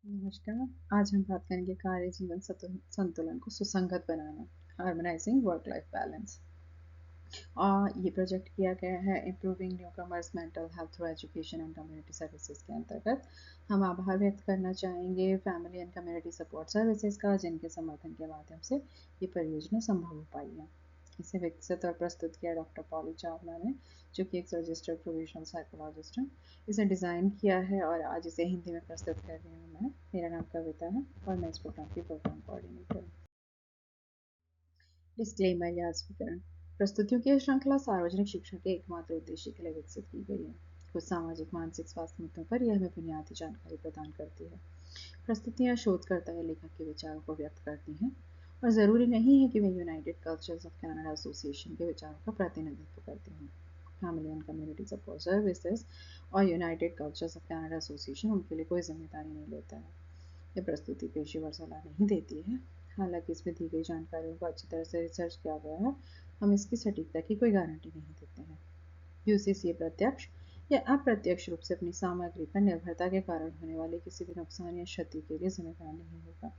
नमस्कार। आज हम बात करेंगे कार्य जीवन संतुलन को सुसंगत बनाना, हार्मोनाइजिंग वर्क लाइफ बैलेंस। और ये प्रोजेक्ट किया गया है improving new commerce mental health through education and community services के अंतर्गत। हम आभार व्यक्त करना चाहेंगे family and community support services का, जिनके समर्थन के माध्यम से ये परियोजना संभव हो पाई है। इसे विकसित और प्रस्तुत किया डॉक्टर पॉली चावला ने, जो कि एक रजिस्टर्ड प्रोविजनल साइकोलॉजिस्ट हैं। इसे डिज़ाइन किया है और आज इसे हिंदी में प्रस्तुत कर रही हूँ मैं। मेरा नाम कविता है और मैं इस प्रोग्राम की प्रोग्राम कोऑर्डिनेटर हूँ। डिस्क्लेमर या स्पष्टीकरण। प्रस्तुतियों की श्रृंखला सार्वजनिक शिक्षा के एकमात्र उद्देश्य के लिए विकसित की गई है। कुछ सामाजिक मानसिक स्वास्थ्य मुद्दों पर यह हमें बुनियादी जानकारी प्रदान करती है। प्रस्तुतियाँ शोधकर्ता या लेखक के विचारों को व्यक्त करती हैं और ज़रूरी नहीं है कि वे United Cultures of Canada Association के विचारों का प्रतिनिधित्व करती हों। Family and community support services और United Cultures of Canada Association उनके लिए कोई जिम्मेदारी नहीं लेता है। ये प्रस्तुति पेशेवर सलाह नहीं देती है। हालांकि इसमें दी गई जानकारियों को अच्छी तरह से रिसर्च किया गया है, हम इसकी सटीकता की कोई गारंटी नहीं देते हैं। यूसीसीए प्रत्यक्ष या अप्रत्यक्ष रूप से अपनी सामग्री पर निर्भरता के कारण होने वाले किसी भी नुकसान या क्षति के लिए जिम्मेदार नहीं होगा।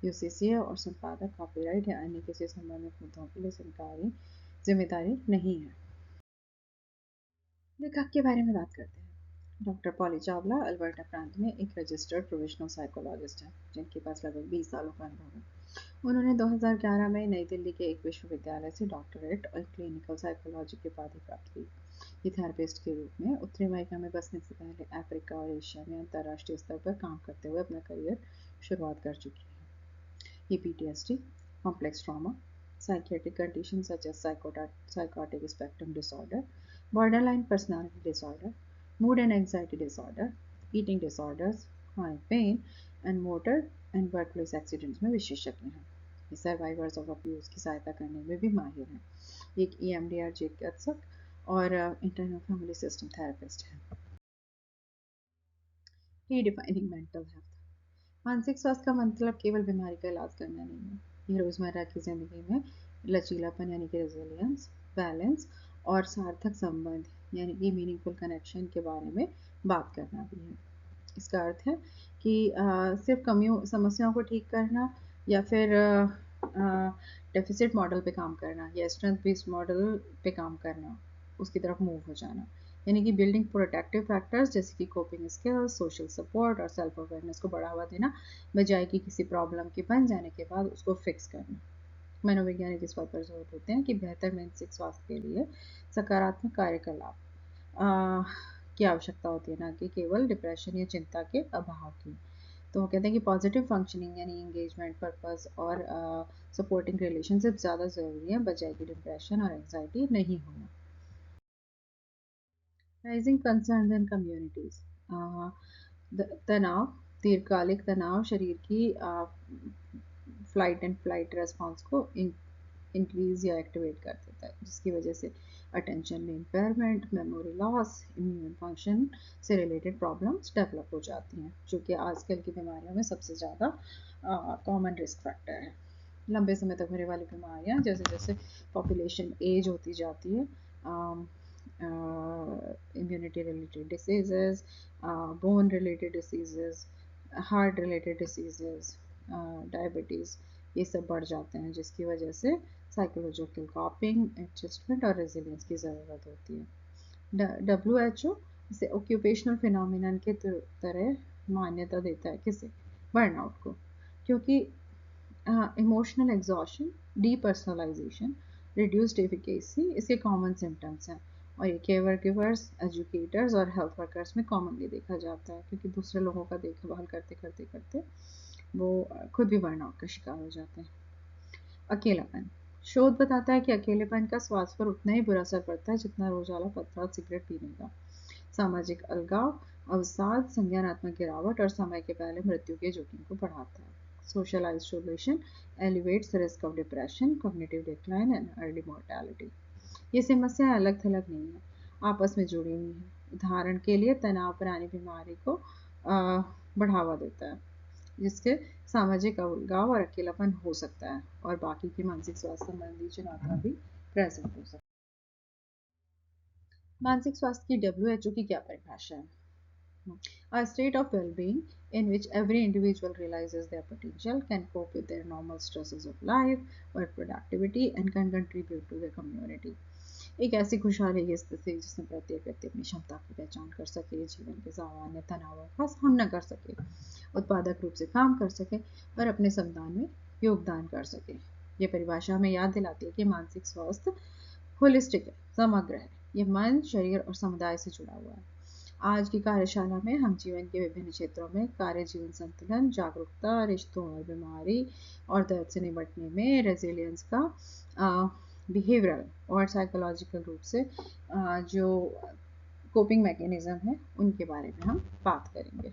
यूसीसीए और संपादक कॉपीराइट या अन्य किसी संबंधित मुद्दों के लिए जिम्मेदारी नहीं है। लेखक के बारे में बात करते हैं। डॉक्टर पॉली चावला अल्बर्टा प्रांत में एक रजिस्टर्ड प्रोविजनल साइकोलॉजिस्ट हैं, जिनके पास लगभग 20 सालों का अनुभव है। उन्होंने 2011 में नई दिल्ली के एक विश्वविद्यालय से डॉक्टरेट और क्लिनिकल साइकोलॉजी की उपाधि प्राप्त की। ये थेरेपिस्ट के रूप में उत्तरी अमेरिका में बसने से पहले अफ्रीका और एशिया में अंतर्राष्ट्रीय स्तर पर काम करते हुए अपना करियर शुरुआत कर चुकी है। ये PTSD, complex trauma, psychiatric conditions such as psychotic spectrum disorder, borderline personality disorder, mood and anxiety disorder, eating disorders, chronic pain, and motor and workplace accidents में विशेषज्ञ हैं। ये सर्वाइवर्स ऑफ अब्यूज की सहायता करने में भी माहिर हैं। एक EMDR चिकित्सक और इंटरनल फैमिली सिस्टम थेरेपिस्ट है। Redefining mental health. मानसिक स्वास्थ्य का मतलब केवल बीमारी का इलाज करना नहीं है। ये रोज़मर्रा की ज़िंदगी में लचीलापन यानी कि रेजिलियंस, बैलेंस और सार्थक संबंध यानी कि मीनिंगफुल कनेक्शन के बारे में बात करना भी है। इसका अर्थ है कि सिर्फ कमियों समस्याओं को ठीक करना या फिर डेफिसिट मॉडल पे काम करना या स्ट्रेंथ बेस्ड मॉडल पे काम करना, उसकी तरफ मूव हो जाना, यानी कि बिल्डिंग प्रोटेक्टिव फैक्टर्स जैसे कि कोपिंग स्किल्स, सोशल सपोर्ट और सेल्फ अवेयरनेस को बढ़ावा देना, बजाय कि किसी प्रॉब्लम के बन जाने के बाद उसको फिक्स करना। मनोवैज्ञानिक इस बात पर जोर देते हैं कि बेहतर मानसिक स्वास्थ्य के लिए सकारात्मक कार्यकलाप की आवश्यकता होती है, ना कि केवल डिप्रेशन या चिंता के अभाव की। तो वो कहते हैं कि पॉजिटिव फंक्शनिंग यानी इंगेजमेंट, पर्पस और सपोर्टिंग रिलेशनशिप ज़्यादा ज़रूरी है, बजाय कि डिप्रेशन और एंजाइटी नहीं होना। Rising concern in communities. तनाव, दीर्घकालिक तनाव शरीर की फ्लाइट एंड फ्लाइट रेस्पॉन्स को इंक्रीज या एक्टिवेट कर देता है, जिसकी वजह से अटेंशन में impairment, memory loss, immune function से रिलेटेड प्रॉब्लम्स डेवलप हो जाती हैं, जो कि आजकल की बीमारियों में सबसे ज़्यादा कॉमन रिस्क फैक्टर है। लंबे समय तक होने वाली बीमारियां जैसे जैसे पॉपुलेशन एज होती जाती है, immunity related diseases, bone related diseases, heart related diseases, diabetes, ये सब बढ़ जाते हैं, जिसकी वजह से साइकोलॉजिकल कॉपिंग, एडजस्टमेंट और रेजिलियंस की ज़रूरत होती है। WHO इसे ऑक्यूपेशनल फिनोमिनन के तरह मान्यता देता है, किसे, बर्नआउट को, क्योंकि emotional exhaustion, depersonalisation, reduced efficacy इसके कॉमन सिम्टम्स हैं। और ये केयर गिवर्स, एजुकेटर्स और हेल्थ वर्कर्स में कॉमनली देखा जाता है, क्योंकि दूसरे लोगों का देखभाल करते करते करते वो खुद भी बर्नआउट का शिकार हो जाते हैं। अकेलापन। शोध बताता है कि अकेलेपन का स्वास्थ्य पर उतना ही बुरा असर पड़ता है जितना रोजाना पतला सिगरेट पीने का। सामाजिक अलगाव, अवसाद, संज्ञानात्मक गिरावट और समय के पहले मृत्यु के जोखिम को बढ़ाता है। Social isolation elevates risk of depression, cognitive decline and early mortality. ये समस्याएं अलग थलग नहीं है, आपस में जुड़ी हुई हैं। उदाहरण के लिए तनाव पुरानी बीमारी को बढ़ावा देता है, जिसके सामाजिक अलगाव और अकेलापन हो सकता है, और बाकी की मानसिक स्वास्थ्य संबंधी चुनौतियां भी प्रेजेंट हो सकती है। मानसिक स्वास्थ्य की WHO की क्या परिभाषा है? A state of well-being in which every individual realizes their potential, can cope with their normal stresses of life, work productivity, and can contribute to the community. एक ऐसी खुशहाली की स्थिति जिसमें प्रत्येक व्यक्ति अपनी क्षमता की पहचान कर सके, जीवन के सामान्य तनावों का सामना कर सके, उत्पादक रूप से काम कर सके और अपने संविधान में योगदान कर सके। ये परिभाषा हमें याद दिलाती है कि मानसिक स्वास्थ्य होलिस्टिक है, समग्र है। ये मन, शरीर और समुदाय से जुड़ा हुआ है। आज की कार्यशाला में हम जीवन के विभिन्न क्षेत्रों में कार्य जीवन संतुलन, जागरूकता, रिश्तों और बीमारी और दर्द से निपटने में रेजिलियंस का बिहेवियरल और साइकोलॉजिकल रूप से जो कोपिंग मैकेनिज्म है उनके बारे में हम बात करेंगे।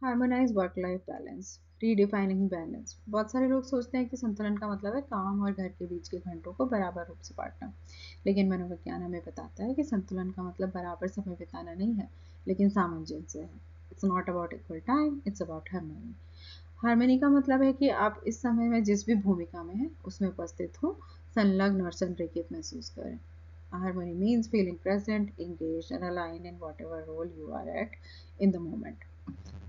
Harmonise work life balance, redefining balance. बहुत सारे लोग सोचते हैं कि संतुलन का मतलब है काम और घर के बीच के घंटों को बराबर रूप से बांटना, लेकिन मनोविज्ञान हमें बताता है कि संतुलन का मतलब बराबर समय बिताना नहीं है, लेकिन सामंजस्य है। It's not about equal time, it's about harmony. Harmony का मतलब है कि आप इस समय में जिस भी भूमिका में हैं उसमें उपस्थित हो, संलग्न और संरेखित महसूस करें। Harmony means feeling present, engaged and aligned in whatever role you are at in the moment.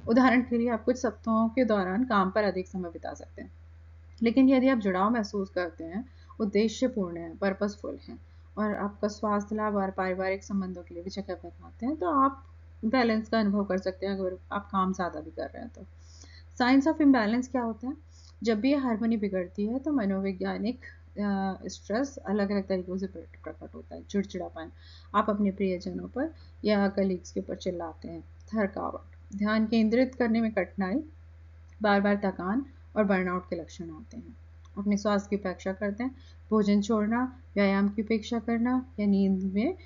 उदाहरण के लिए आप कुछ सप्ताहों के दौरान काम पर अधिक समय बिता सकते हैं, लेकिन यदि आप जुड़ाव महसूस करते हैं, उद्देश्यपूर्ण है, पर्पसफुल है और आपका स्वास्थ्य लाभ और पारिवारिक संबंधों के लिए भी जगह बनाते हैं, तो आप बैलेंस का अनुभव कर सकते हैं अगर आप काम ज़्यादा भी कर रहे हैं तो। साइंस ऑफ इम्बैलेंस क्या होता है? जब भी हार्मनी बिगड़ती है तो मनोवैज्ञानिक स्ट्रेस अलग अलग तरीकों से प्रकट होता है। चिड़चिड़ापन, आप अपने प्रियजनों पर या कलीग्स के ऊपर चिल्लाते हैं। थकावट, ध्यान केंद्रित करने में कठिनाई, बार बार थकान और बर्नआउट के लक्षण आते हैं। अपने स्वास्थ्य की उपेक्षा करते हैं, भोजन छोड़ना, व्यायाम की उपेक्षा करना या नींद में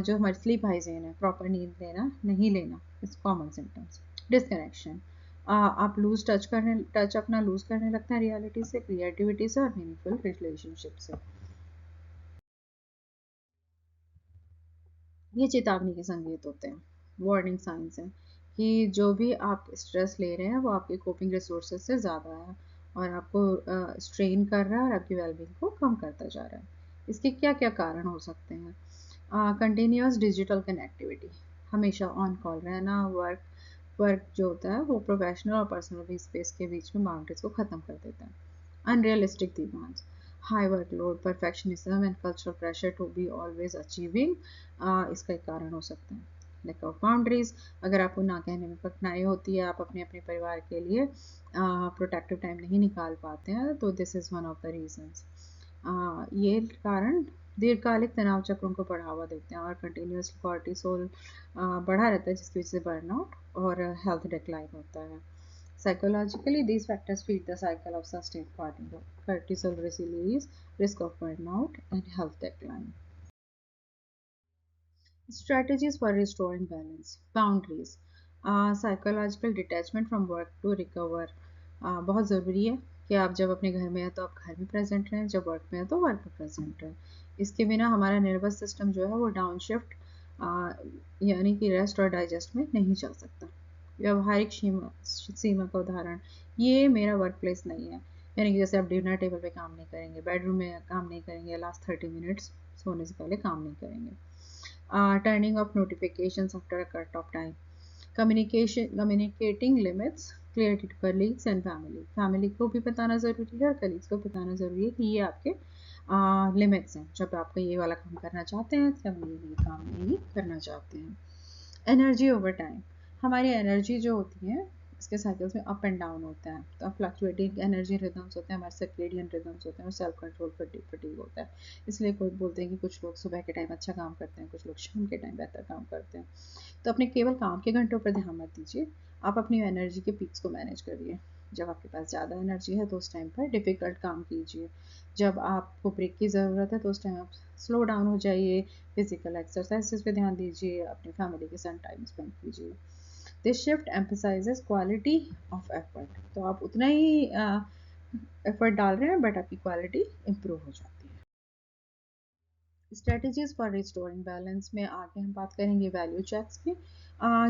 जो हमारी स्लीप हाइजीन है, प्रॉपर नींद लेना नहीं लेना, इट्स कॉमन सिम्टम्स। डिस्कनेक्शन, आप टच अपना लूज करने लगते हैं रियलिटी से, क्रिएटिविटी से और मीनिंगफुल रिलेशनशिप से। ये चेतावनी के संकेत होते हैं, वार्निंग साइंस हैं कि जो भी आप स्ट्रेस ले रहे हैं वो आपके कोपिंग रिसोर्सेज से ज़्यादा है और आपको स्ट्रेन कर रहा है और आपकी वेलबींग को कम करता जा रहा है। इसके क्या क्या कारण हो सकते हैं? कंटिन्यूस डिजिटल कनेक्टिविटी, हमेशा ऑन कॉल रहना, वर्क जो होता है वो प्रोफेशनल और पर्सनल स्पेस के बीच में बाउंड्रीज को ख़त्म कर देता है। Unrealistic demands, high workload, perfectionism and cultural pressure to be always achieving, इसका एक कारण हो सकता है। Lack of boundaries, अगर आपको ना कहने में कठिनाई होती है, आप अपने अपने परिवार के लिए प्रोटेक्टिव टाइम नहीं निकाल पाते हैं, तो this is one of the reasons. ये कारण दीर्घकालिक तनाव चक्रों को बढ़ावा देते हैं और कंटिन्यूसली कॉर्टिसोल बढ़ा रहता है, जिसकी वजह से बर्नआउट और हेल्थ डिक्लाइन होता है। Psychologically, these factors feed the cycle of sustained cortisol release, risk of burnout, and health decline. Strategies for restoring balance. Boundaries. Psychological detachment from work to recover. बहुत ज़रूरी है कि आप जब अपने घर में हैं तो आप घर में प्रेजेंट रहें, जब वर्क में हैं तो वर्क में प्रेजेंट रहें। इसके बिना हमारा नर्वस सिस्टम जो है वो डाउन शिफ्ट यानी कि रेस्ट और डाइजेस्ट में नहीं चल सकता। व्यवहारिक सीमा का उदाहरण, ये मेरा वर्क प्लेस नहीं है, यानी कि जैसे आप डिनर टेबल पे काम नहीं करेंगे, बेडरूम में काम नहीं करेंगे, लास्ट 30 मिनट्स सोने से पहले काम नहीं करेंगे। Turning off notifications after a cut of time. Communicating limits clearly to colleagues and family. Family को भी बताना ज़रूरी है और कलीग्स को बताना ज़रूरी है कि ये आपके लिमिट्स हैं, जब आप ये वाला काम करना चाहते हैं, जब ये काम नहीं करना चाहते हैं। एनर्जी ओवर टाइम, हमारी एनर्जी जो होती है इसके साइकिल्स में अप एंड डाउन होता है, तो फ्लक्चुएटिंग एनर्जी रिदम्स होते हैं, हमारे सर्केडियन रिदम्स होते हैं और सेल्फ कंट्रोल फटीग होता है। इसलिए कोई बोलते हैं कि कुछ लोग सुबह के टाइम अच्छा काम करते हैं, कुछ लोग शाम के टाइम बेहतर काम करते हैं। तो अपने केवल काम के घंटों पर ध्यान मत दीजिए, आप अपनी एनर्जी के पीक्स को मैनेज करिए। जब आपके पास ज़्यादा एनर्जी है तो उस टाइम पर डिफ़िकल्ट काम कीजिए, जब आपको ब्रेक की ज़रूरत है तो उस टाइम आप स्लो डाउन हो जाइए, फिजिकल एक्सरसाइजेस पे ध्यान दीजिए, अपनी फैमिली के साथ टाइम स्पेंड कीजिए। This shift emphasises quality of effort, तो आप उतना ही एफर्ट डाल रहे हैं बट आपकी क्वालिटी इम्प्रूव हो जाती है। स्ट्रेटजीज फॉर रिस्टोरिंग बैलेंस में आगे हम बात करेंगे वैल्यू चेक्स की।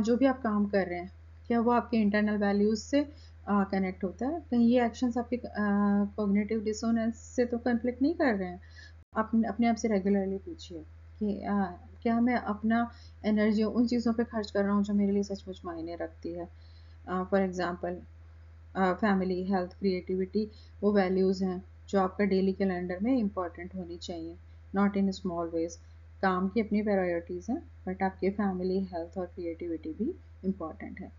जो भी आप काम कर रहे हैं क्या वो आपके इंटरनल वैल्यूज से कनेक्ट होता है? कहीं ये एक्शंस आपके कॉग्निटिव डिसोनेंस से तो कन्फ्लिक्ट नहीं कर रहे हैं? अपने अपने आप से रेगुलरली पूछिए कि क्या मैं अपना एनर्जी उन चीज़ों पे खर्च कर रहा हूँ जो मेरे लिए सचमुच मायने रखती है। For example family, health, creativity, वो वैल्यूज़ हैं जो आपका डेली कैलेंडर में इम्पॉर्टेंट होनी चाहिए, नॉट इन स्मॉल वेज। काम की अपनी प्रायोरिटीज़ हैं, बट आपके फैमिली, हेल्थ और क्रिएटिविटी भी इम्पॉर्टेंट है।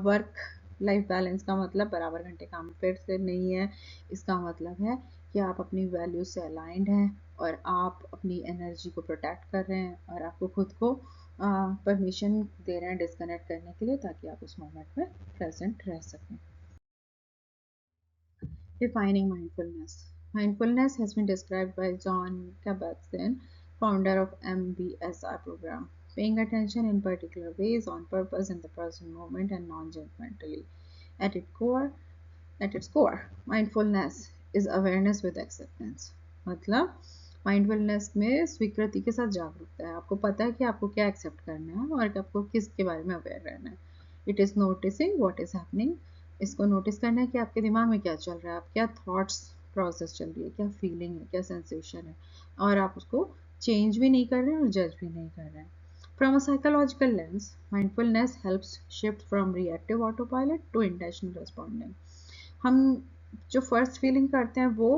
वर्क लाइफ बैलेंस का मतलब बराबर घंटे काम फिर से नहीं है। इसका मतलब है कि आप अपनी वैल्यूज से अलाइंड हैं और आप अपनी एनर्जी को प्रोटेक्ट कर रहे हैं और आपको खुद को परमिशन दे रहे हैं डिस्कनेक्ट करने के लिए, ताकि आप उस मोमेंट में प्रेजेंट रह सकें। Defining mindfulness. Mindfulness has been described by John Kabat-Zinn, founder of MBSR program. Paying attention in particular ways on purpose in the present moment and non-judgmentally. At its core, at its core, mindfulness is awareness with acceptance. मतलब mindfulness में स्वीकृति के साथ जागरूकता है। आपको पता है कि आपको क्या एक्सेप्ट करना है और आपको किसके बारे में अवेयर रहना है। It is noticing what is happening. इसको नोटिस करना है कि आपके दिमाग में क्या चल रहा है, आप क्या थॉट्स प्रोसेस चल रही है, क्या फीलिंग है, क्या सेंसेशन है, और आप उसको चेंज भी नहीं कर रहे हैं और जज भी नहीं कर रहे हैं। From a psychological lens, mindfulness helps shift from reactive autopilot to intentional responding. हम जो फर्स्ट फीलिंग करते हैं वो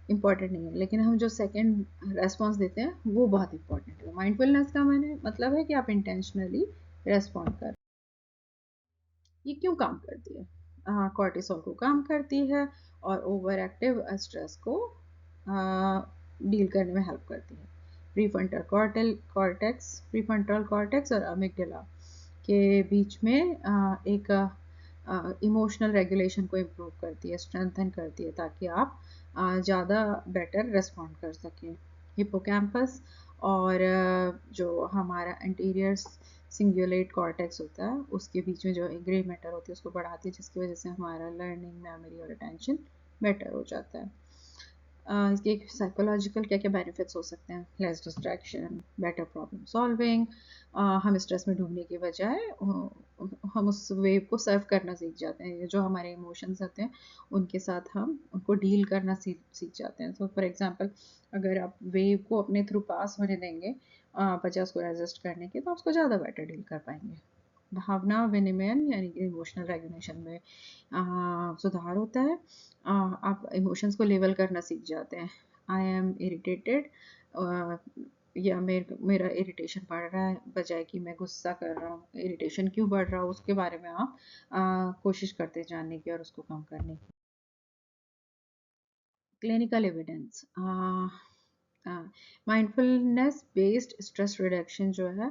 इम्पॉर्टेंट नहीं है, लेकिन हम जो सेकंड रेस्पॉन्स देते हैं वो बहुत इंपॉर्टेंट है। माइंडफुलनेस का मैंने मतलब है कि आप इंटेंशनली रेस्पॉन्ड कर। ये क्यों काम करती है? कॉर्टिसोल को काम करती है और ओवर एक्टिव स्ट्रेस को डील करने में हेल्प करती है। प्रीफ्रंटल कॉर्टेक्स और अमिगडाला के बीच में एक इमोशनल रेगुलेशन को इम्प्रूव करती है, स्ट्रेंथन करती है, ताकि आप ज़्यादा बेटर रिस्पॉन्ड कर सकें। हिपोकैम्पस और जो हमारा एंटीरियर सिंगुलेट कॉर्टेक्स होता है उसके बीच में जो ग्रे मैटर होती है उसको बढ़ाती है, जिसकी वजह से हमारा लर्निंग, मेमोरी और अटेंशन बेटर हो जाता है। इसके साइकोलॉजिकल क्या क्या बेनिफिट्स हो सकते हैं? Less distraction, better problem solving. हम स्ट्रेस में डूबने के बजाय हम उस वेव को सर्व करना सीख जाते हैं। जो हमारे इमोशंस होते हैं उनके साथ हम उनको डील करना सीख जाते हैं। तो फॉर एग्जांपल, अगर आप वेव को अपने थ्रू पास होने देंगे बजाय उसको रेजिस्ट करने के, तो उसको ज़्यादा बेटर डील कर पाएंगे। भावना विनिमयन यानी कि इमोशनल रेगुलेशन में सुधार होता है। आप इमोशंस को लेवल करना सीख जाते हैं। आई एम इरिटेटेड या मेरा इरिटेशन बढ़ रहा है, बजाय कि मैं गुस्सा कर रहा हूँ। इरिटेशन क्यों बढ़ रहा है उसके बारे में आप कोशिश करते जानने की और उसको कम करने की। Clinical evidence. Mindfulness based stress reduction जो है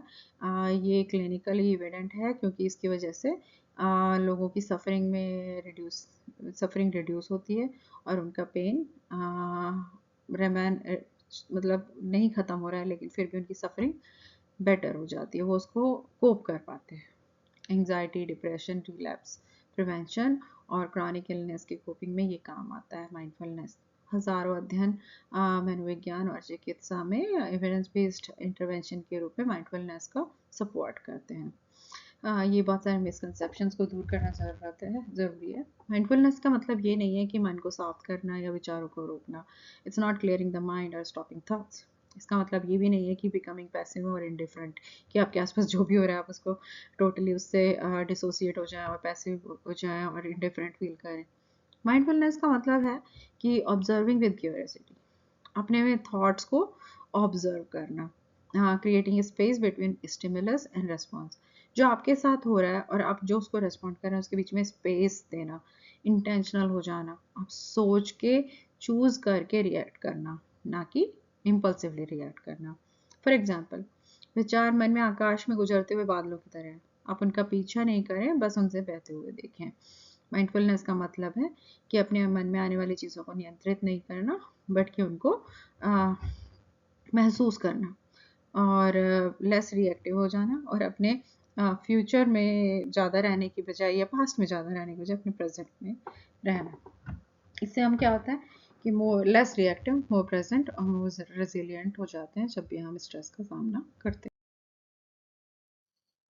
ये क्लिनिकली एविडेंट है, क्योंकि इसकी वजह से लोगों की सफरिंग रिड्यूस होती है और उनका पेन रेमैन मतलब नहीं ख़त्म हो रहा है, लेकिन फिर भी उनकी सफरिंग बेटर हो जाती है, वो उसको कोप कर पाते हैं। एंग्जाइटी, डिप्रेशन, रिलैप्स प्रिवेंशन और क्रॉनिक इलनेस के कोपिंग में ये काम आता है माइंडफुलनेस। हजारों अध्ययन मनोविज्ञान और चिकित्सा में एविडेंस बेस्ड इंटरवेंशन के रूप में माइंडफुलनेस को सपोर्ट करते हैं। ये बहुत सारे मिसकंसेप्शंस को दूर करना ज़रूरी है। माइंडफुलनेस का मतलब ये नहीं है कि मन को साफ करना या विचारों को रोकना। It's not clearing the mind और स्टॉपिंग थॉट्स। इसका मतलब ये भी नहीं है कि बिकमिंग पैसिव और इंडिफरेंट, कि आपके आसपास जो भी हो रहा है आप उसको टोटली उससे डिसोसिएट हो जाएं और पैसिव हो जाएं और इंडिफरेंट फील करें। माइंडफुलनेस का मतलब है कि ऑब्जर्विंग विद क्यूरियोसिटी, अपने में थॉट्स को ऑब्जर्व करना, creating space between stimulus and response. जो आपके साथ हो रहा है और आप जो उसको रेस्पॉन्ड कर रहे हैं उसके बीच में स्पेस देना, इंटेंशनल हो जाना, आप सोच के चूज करके रिएक्ट करना, ना कि इम्पल्सिवली रिएक्ट करना। फॉर एग्जाम्पल, विचार मन में आकाश में गुजरते हुए बादलों की तरह है, आप उनका पीछा नहीं करें, बस उनसे बहते हुए देखें। माइंडफुलनेस का मतलब है कि अपने मन में आने वाली चीज़ों को नियंत्रित नहीं करना, बट कि उनको महसूस करना और लेस रिएक्टिव हो जाना, और अपने फ्यूचर में ज़्यादा रहने की बजाय या पास्ट में ज़्यादा रहने की बजाय अपने प्रेजेंट में रहना। इससे हम क्या होता है कि मोर लेस रिएक्टिव, मोर प्रेजेंट और मोर रेजिलियंट हो जाते हैं जब भी हम स्ट्रेस का सामना करते हैं।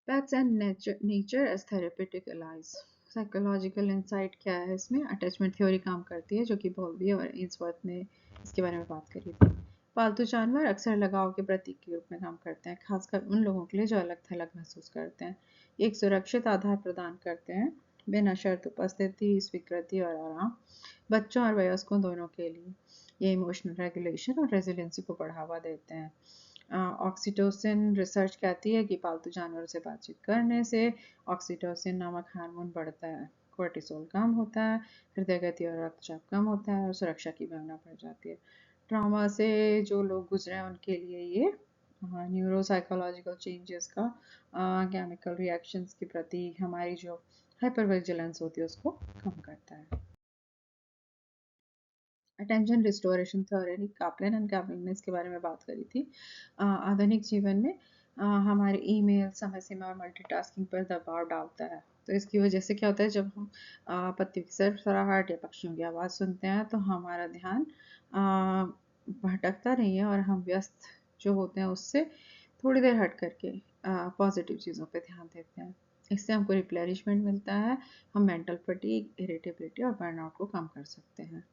Pets and nature as therapeutic allies. Psychological insight क्या है इसमें? अटैचमेंट थ्योरी काम करती है, जो कि बॉल्बी और एम्सवर्थ ने इसके बारे में बात करी थी। पालतू जानवर अक्सर लगाव के प्रतीक के रूप में काम करते हैं, खासकर उन लोगों के लिए जो अलग थलग महसूस करते हैं। एक सुरक्षित आधार प्रदान करते हैं, बिना शर्त उपस्थिति, स्वीकृति और आराम, बच्चों और वयस्कों दोनों के लिए। ये इमोशनल रेगुलेशन और रेजिलियंसी को बढ़ावा देते हैं। ऑक्सीटोसिन रिसर्च कहती है कि पालतू जानवरों से बातचीत करने से ऑक्सीटोसिन नामक हार्मोन बढ़ता है, कोर्टिसोल कम होता है, हृदय गति और रक्तचाप कम होता है और सुरक्षा की भावना बढ़ जाती है। ट्रॉमा से जो लोग गुजरे हैं उनके लिए ये न्यूरोसाइकोलॉजिकल चेंजेस का केमिकल रिएक्शंस के प्रति हमारी जो हाइपर विजिलेंस होती है उसको कम करता है। Attention restoration theory Kaplan and Kaplan ने इसके बारे में बात करी थी। आधुनिक जीवन में हमारे ईमेल, समय सीमा और मल्टीटास्किंग पर दबाव डालता है। तो इसकी वजह से क्या होता है, जब हम पत्तियों की सरसराहट या पक्षियों की आवाज़ सुनते हैं तो हमारा ध्यान भटकता नहीं है और हम व्यस्त जो होते हैं उससे थोड़ी देर हट करके पॉजिटिव चीज़ों पे ध्यान देते हैं। इससे हमको रिप्लेनिशमेंट मिलता है, हम मेंटल फटीग, इरिटेबिलिटी और बर्नआउट को कम कर सकते हैं।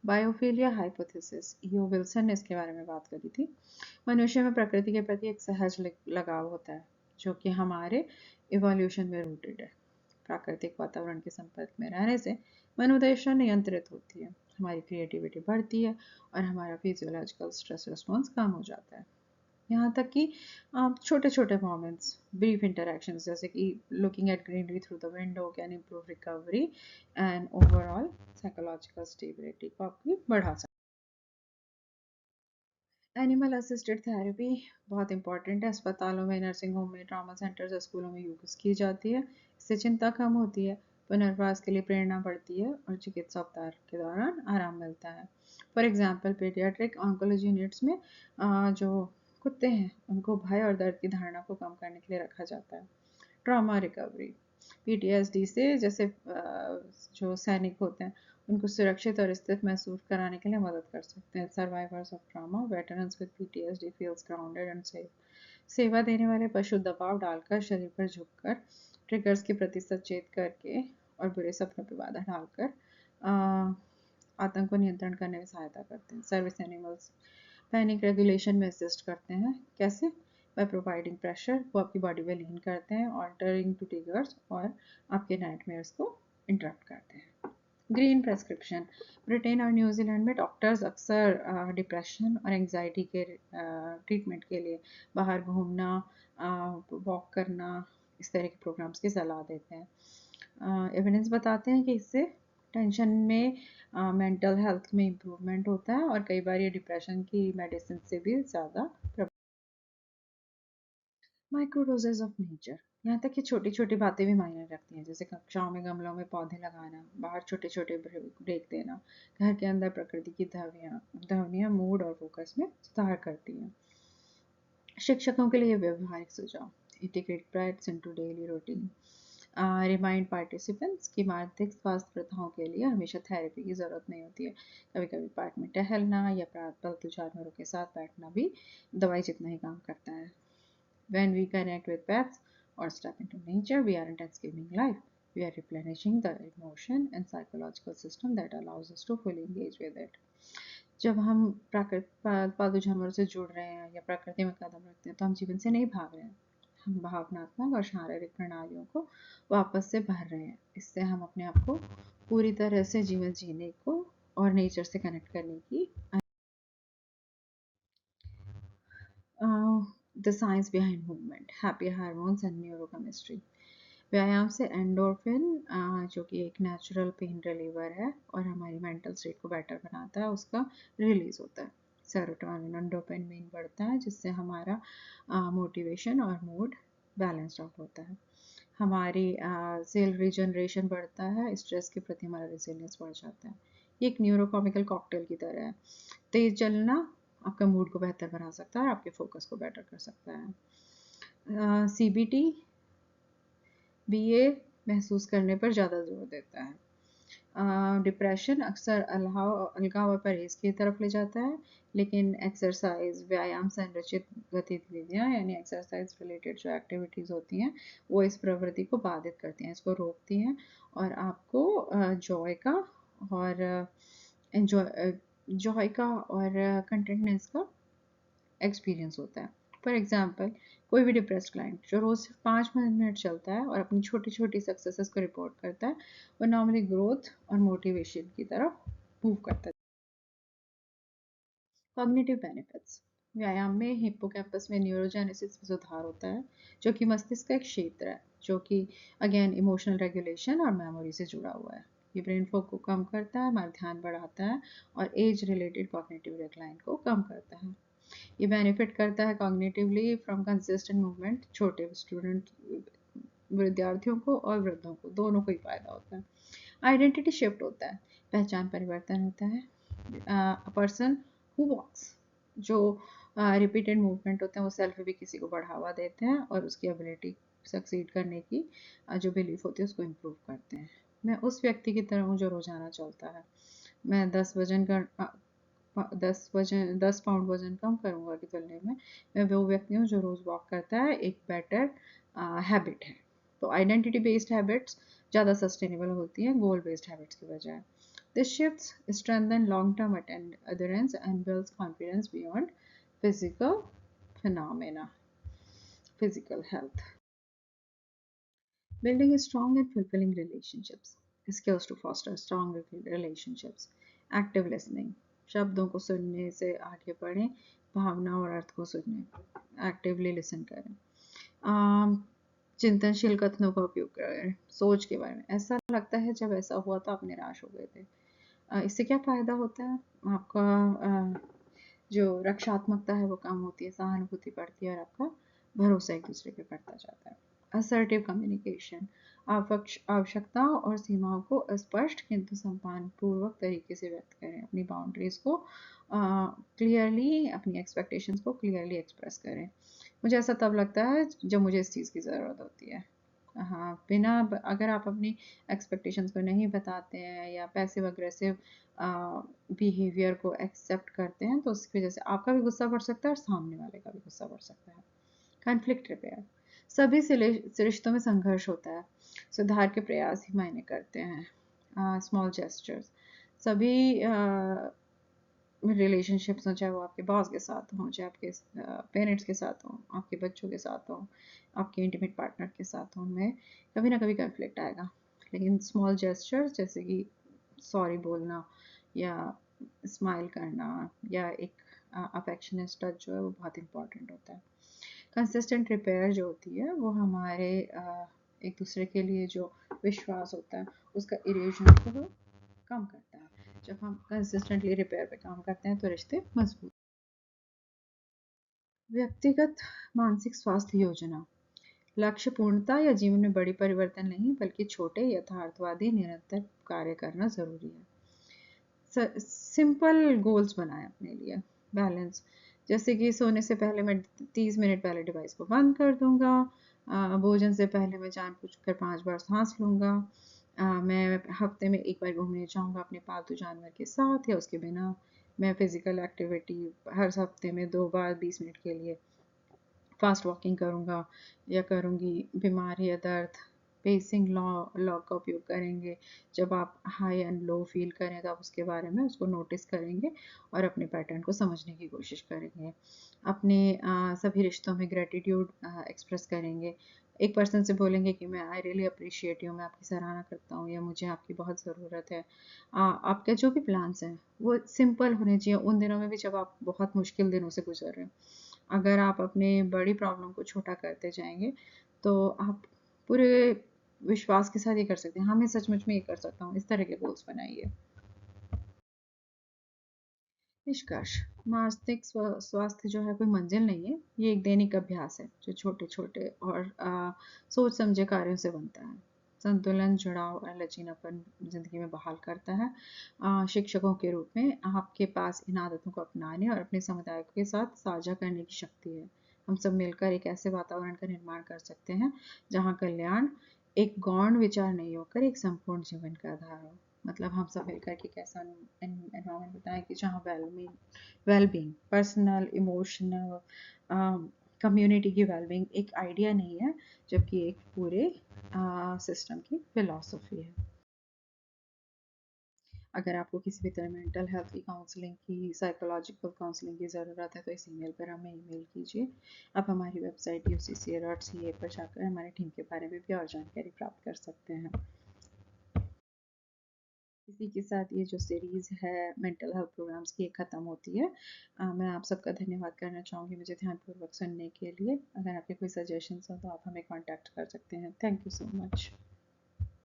बायोफिलिया हाइपोथेसिस, ईओ विल्सन ने इसके बारे में बात करी थी। मनुष्य में प्रकृति के प्रति एक सहज लगाव होता है जो कि हमारे इवोल्यूशन में रूटेड है। प्राकृतिक वातावरण के संपर्क में रहने से मनोदशा नियंत्रित होती है, हमारी क्रिएटिविटी बढ़ती है और हमारा फिजियोलॉजिकल स्ट्रेस रिस्पॉन्स कम हो जाता है। यहाँ तक कि छोटे छोटे मोमेंट्स, ब्रीफ इंटरेक्शंस जैसे कि looking at greenery through the window can improve recovery and overall psychological stability को आपकी बढ़ा सकते हैं। एनिमल असिस्टेड थेरेपी बहुत इंपॉर्टेंट है। अस्पतालों में, नर्सिंग होम में, ट्रॉमा सेंटर्स और स्कूलों में यूज़ की जाती है। इससे चिंता कम होती है, पुनर्वास के लिए प्रेरणा बढ़ती है और चिकित्सा उपचार के दौरान आराम मिलता है। For example paediatric oncology units में जो कुत्ते हैं उनको भय और दर्द की धारणा को कम करने के लिए रखा जाता है। ट्रॉमा रिकवरी, पीटीएसडी से जैसे जो सैनिक होते हैं उनको सुरक्षित और स्थित महसूस कराने के लिए मदद कर सकते हैं। Survivors of trauma, veterans with PTSD feels grounded and safe. सेवा देने वाले पशु दबाव डालकर, शरीर पर झुककर, ट्रिगर्स के प्रति सचेत करके और बुरे सपनों पर बाधा डालकर आतंक को नियंत्रण करने में सहायता करते हैं। सर्विस एनिमल्स पैनिक रेगुलेशन में असिस्ट करते हैं। कैसे? बाय प्रोवाइडिंग प्रेशर, वो आपकी बॉडी में लीन करते हैं, ऑल्टरिंग टू ट्रिगर्स और आपके नाइटमेयर्स को इंटरप्ट करते हैं। ग्रीन प्रेस्क्रिप्शन, ब्रिटेन और न्यूजीलैंड में डॉक्टर्स अक्सर डिप्रेशन और एंजाइटी के ट्रीटमेंट के लिए बाहर घूमना, वॉक करना, इस तरह के प्रोग्राम्स की सलाह देते हैं। एविडेंस बताते हैं कि इससे टेंशन में, मेंटल हेल्थ में इम्प्रूवमेंट होता है और कई बार ये डिप्रेशन की मेडिसिन से भी ज़्यादा। माइक्रोडोजेज ऑफ नेचर, यहाँ तक कि छोटी छोटी बातें भी मायने रखती हैं, जैसे कक्षाओं में गमलों में पौधे लगाना, बाहर छोटे छोटे ब्रेक देना, घर के अंदर प्रकृति की ध्वनियाँ मूड और फोकस में सुधार करती हैं। शिक्षकों के लिए व्यवहारिक सुझाव, integrate practice into daily routine. Remind participants की मानसिक स्वास्थ्य प्रथाओं के लिए हमेशा थेरेपी की ज़रूरत नहीं होती है। कभी कभी पार्क में टहलना या पालतू जानवरों के साथ बैठना भी दवाई जितना ही काम करता है। When we connect with pets or step into nature, we aren't escaping life. We are replenishing the emotion and psychological system that allows us to fully engage with it. जब हम पालतू जानवरों से जुड़ रहे हैं या प्रकृति में कदम रखते हैं तो हम जीवन से नहीं भाग रहे हैं, हम भावनात्मक और शारीरिक प्रणालियों को वापस से भर रहे हैं। इससे हम अपने आप को पूरी तरह से जीवन जीने को और नेचर से कनेक्ट करने की the science behind movement, happy hormones and neurochemistry. व्यायाम से एंडोर्फिन, जो कि एक नेचुरल पेन रिलीवर है और हमारी मेंटल स्टेट को बेटर बनाता है, उसका रिलीज होता है। सेरोटोनिन और डोपामिन बढ़ता है जिससे हमारा मोटिवेशन और मूड बैलेंस्ड आउट होता है। हमारी सेल रीजनरेशन बढ़ता है, स्ट्रेस के प्रति हमारा रेजिलियंस बढ़ जाता है। ये एक न्यूरोकेमिकल कॉकटेल की तरह है। तेज चलना आपका मूड को बेहतर बना सकता है और आपके फोकस को बेटर कर सकता है। सीबीटी बीए महसूस करने पर ज़्यादा जोर देता है। डिप्रेशन अक्सर अलगाव और परहेज की तरफ ले जाता है, लेकिन एक्सरसाइज, व्यायाम संरचित गतिविधियाँ यानी एक्सरसाइज रिलेटेड जो एक्टिविटीज़ होती हैं वो इस प्रवृत्ति को बाधित करती हैं, इसको रोकती हैं और आपको जॉय का और एंजॉय जॉय का और कंटेंटनेस का एक्सपीरियंस होता है। फॉर एग्जाम्पल, कोई भी डिप्रेस्ड क्लाइंट जो रोज़ सिर्फ 5 मिनट चलता है और अपनी छोटी छोटी सक्सेसेस को रिपोर्ट करता है, वो नॉर्मली ग्रोथ और मोटिवेशन की तरफ मूव करता है। Cognitive benefits. व्यायाम में हिप्पोकैम्पस में न्यूरोजेनेसिस में सुधार होता है, जो कि मस्तिष्क का एक क्षेत्र है जो कि अगेन इमोशनल रेगुलेशन और मेमोरी से जुड़ा हुआ है। ये ब्रेन फॉग को कम करता है, हमारा ध्यान बढ़ाता है और एज रिलेटेड कॉग्निटिव डिक्लाइन को कम करता है। ये बेनिफिट करता है कॉग्निटिवली फ्रॉम कंसिस्टेंट मूवमेंट। छोटे स्टूडेंट, विद्यार्थियों को और वृद्धों को दोनों को ही फायदा होता है। आइडेंटिटी शिफ्ट होता है, पहचान परिवर्तन होता है। पर्सन हु वॉक्स, जो रिपीटेड मूवमेंट होते हैं वो सेल्फ भी किसी को बढ़ावा देते हैं और उसकी एबिलिटी सक्सीड करने की जो बिलीफ होती है उसको इम्प्रूव करते हैं। मैं उस व्यक्ति की तरह हूँ जो रोजाना चलता है। मैं 10 पाउंड वजन कम करूँगा की तुलना में मैं वो व्यक्ति हूँ जो रोज़ वॉक करता है। एक बेटर हैबिट है। तो आइडेंटिटी बेस्ड हैबिट्स ज़्यादा सस्टेनेबल होती हैं गोल बेस्ड हैबिट्स की बजाय। This shifts strengthen long-term adherence and builds confidence beyond physical phenomena, physical health. Building strong and fulfilling relationships. Skills to foster strong relationships. Active listening. शब्दों को सुनने से आगे बढ़ें, भावना और अर्थ को सुनें, एक्टिवली लिसन करें। चिंतनशील कथनों का उपयोग करें, सोच के बारे में। ऐसा लगता है जब ऐसा हुआ तो आप निराश हो गए थे। इससे क्या फ़ायदा होता है? आपका जो रक्षात्मकता है वो कम होती है, सहानुभूति बढ़ती है और आपका भरोसा एक दूसरे पे बढ़ता जाता है। Assertive communication. आवश्यकताओं और सीमाओं को स्पष्ट किंतु सम्मानपूर्वक तरीके से व्यक्त करें। अपनी बाउंड्रीज को क्लियरली, अपनी एक्सपेक्टेशंस को क्लियरली एक्सप्रेस करें। मुझे ऐसा तब लगता है जब मुझे इस चीज़ की ज़रूरत होती है। हाँ, अगर आप अपनी एक्सपेक्टेशंस को नहीं बताते हैं या पैसिव अग्रेसिव बिहेवियर को एक्सेप्ट करते हैं तो उसकी वजह से आपका भी गुस्सा बढ़ सकता है और सामने वाले का भी गुस्सा बढ़ सकता है। Conflict repair. सभी रिश्तों में संघर्ष होता है, सुधार के प्रयास ही मायने करते हैं। Small gestures. सभी रिलेशनशिप्स हों, चाहे वो आपके बॉस के साथ हों, चाहे आपके पेरेंट्स के साथ हों, आपके बच्चों के साथ हों, आपके इंटीमेट पार्टनर के साथ हों, उनमें कभी ना कभी कॉन्फ्लिक्ट आएगा। लेकिन स्मॉल जेस्चर्स जैसे कि सॉरी बोलना या स्माइल करना या एक अफेक्शनेट टच जो है वो बहुत इंपॉर्टेंट होता है। कंसिस्टेंट रिपेयर जो होती है वो हमारे एक दूसरे के लिए जो विश्वास होता है उसका इरेजन को वो कम करता है। जब हम कंसिस्टेंटली रिपेयर पे काम करते हैं तो रिश्ते मजबूत। व्यक्तिगत मानसिक स्वास्थ्य योजना। लक्ष्य पूर्णता या जीवन में बड़ी परिवर्तन नहीं बल्कि छोटे यथार्थवादी निरंतर कार्य करना जरूरी है। सिंपल गोल्स बनाएं अपने लिए। बैलेंस, जैसे कि सोने से पहले मैं 30 मिनट पहले डिवाइस को बंद कर दूंगा। भोजन से पहले मैं जानबूझ कर 5 बार सांस लूंगा। मैं हफ्ते में एक बार घूमने जाऊंगा अपने पालतू जानवर के साथ या उसके बिना। मैं फिजिकल एक्टिविटी हर हफ्ते में 2 बार 20 मिनट के लिए फास्ट वॉकिंग करूँगा या करूँगी। बीमारी या दर्द, पेसिंग लॉ का उपयोग करेंगे। जब आप हाई एंड लो फील करें तो आप उसके बारे में उसको नोटिस करेंगे और अपने पैटर्न को समझने की कोशिश करेंगे। अपने सभी रिश्तों में ग्रेटिट्यूड एक्सप्रेस करेंगे। एक पर्सन से बोलेंगे कि मैं आई रियली अप्रिशिएट यू, मैं आपकी सराहना करता हूँ या मुझे आपकी बहुत ज़रूरत है। आपके जो भी प्लान्स हैं वो सिंपल होने चाहिए उन दिनों में भी जब आप बहुत मुश्किल दिनों से गुजर रहे हैं। अगर आप अपने बड़ी प्रॉब्लम को छोटा करते जाएंगे तो आप पूरे विश्वास के साथ ये कर सकते हैं, हाँ मैं सचमुच में ये कर सकता हूँ। इस तरह के गोल्स बनाइए। निष्कर्ष। मानसिक स्वास्थ्य जो है कोई मंजिल नहीं है, ये एक दैनिक अभ्यास है जो छोटे छोटे और सोच समझे कार्यों से बनता है। संतुलन, जुड़ाव और लचीलापन जिंदगी में बहाल करता है। शिक्षकों के रूप में आपके पास इन आदतों को अपनाने और अपने समुदाय के साथ साझा करने की शक्ति है। हम सब मिलकर एक ऐसे वातावरण का निर्माण कर सकते हैं जहाँ कल्याण एक गौण विचार नहीं होकर एक संपूर्ण जीवन का आधार हो। मतलब हम सब मिलकर के कैसा एनवायरनमेंट बताएं कि जहाँ वेलबींग, पर्सनल, इमोशनल, कम्युनिटी की वेलबींग एक आइडिया नहीं है जबकि एक पूरे सिस्टम की फिलॉसफी है। अगर आपको किसी भी तरह मेंटल हेल्थ की काउंसलिंग की, साइकोलॉजिकल काउंसलिंग की ज़रूरत है तो इस ईमेल पर हमें ईमेल कीजिए। आप हमारी वेबसाइट ucca.ca पर जाकर हमारी टीम के बारे में भी और जानकारी प्राप्त कर सकते हैं। इसी के साथ ये जो सीरीज़ है मेंटल हेल्थ प्रोग्राम्स की, ये ख़त्म होती है। मैं आप सबका धन्यवाद करना चाहूँगी मुझे ध्यानपूर्वक सुनने के लिए। अगर आपके कोई सजेशंस हो तो आप हमें कॉन्टैक्ट कर सकते हैं। Thank you so much.